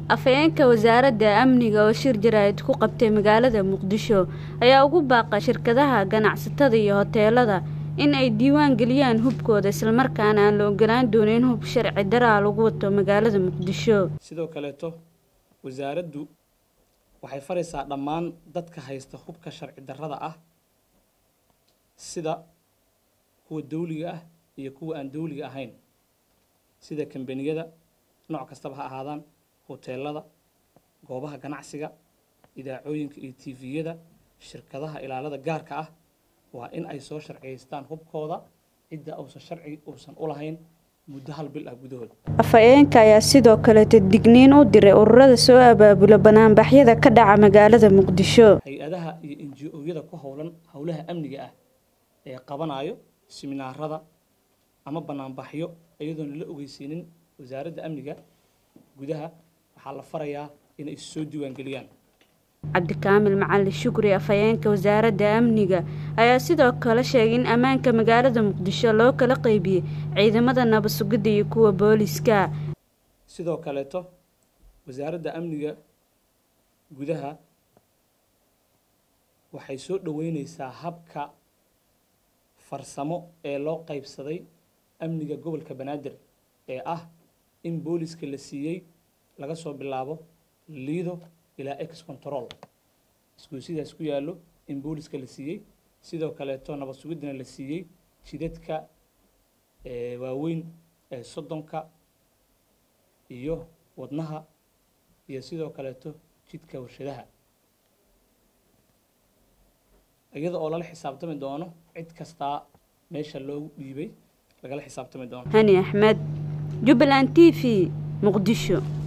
afayeenka wasaaradda amniga oo shir jaraa'id ku qabtay magaalada Muqdisho ayaa ugu baaqay shirkadaha ganacsatada iyo hoteelada in ay diiwaan geliyaan hubkooda isla markaana aan la ogolaan doonin hub sharci darro lagu wato magaalada Muqdisho. sidoo kale wasaaraddu waxay faraysaa dhammaan dadka haysta hubka sharci darrada ah sida kuwa dawliga ah iyo kuwa aan dawliga ahayn sida kambaniyada nooc kastaba ha ahaadaan hoteelada goobaha ganacsiga idaacooyinka iyo TV-yada shirkadaha ilaalada gaarka ah waa in ay soo sharciyeystaan hubkooda cidda uusan u lahayn muddo hal bil ah gudahood. afayeenka ayaa sidoo kale digniin u diray ururada soo abaabula banaanbaxyada ka dhaca magaalada Muqdisho. hay-adaha iyo NGO-yada ku howlan howlaha amniga ah ee qabanayo seminaarada ama banaanbaxyo iyadoo la ogeysiinin wasaaradda amniga gudaha waxaa la farayaa in ay soo diiwaan geliyaan. Cabdikaamil Macalin Shukri afayeenka wasaaradda amniga ayaa sidoo kale sheegay in ammaanka magaalada Muqdisho loo kala qaybiyay ciidamada nabad sugidda iyo kuwa booliska. sidoo kale wasaaradda amniga gudaha waxay soo dhaweynaysaa habka farsamo ee loo qaybsaday amniga gobolka Banaadir ee ah in booliska la siiyay laga soo bilaabo Lido ilaa X control isku sidaas ku yaalo in booliska la siiyay sidoo kale nabad sugidna la siiyay jidadka waaweyn ee Sodonka iyo wadnaha iyo sidoo kale jidka warshadaha iyada oo la xisaabtami doono cid kasta meesha loo dhiibay laga xisaabtami doono. Hani Ahmed, Jubaland TV, Muqdisho.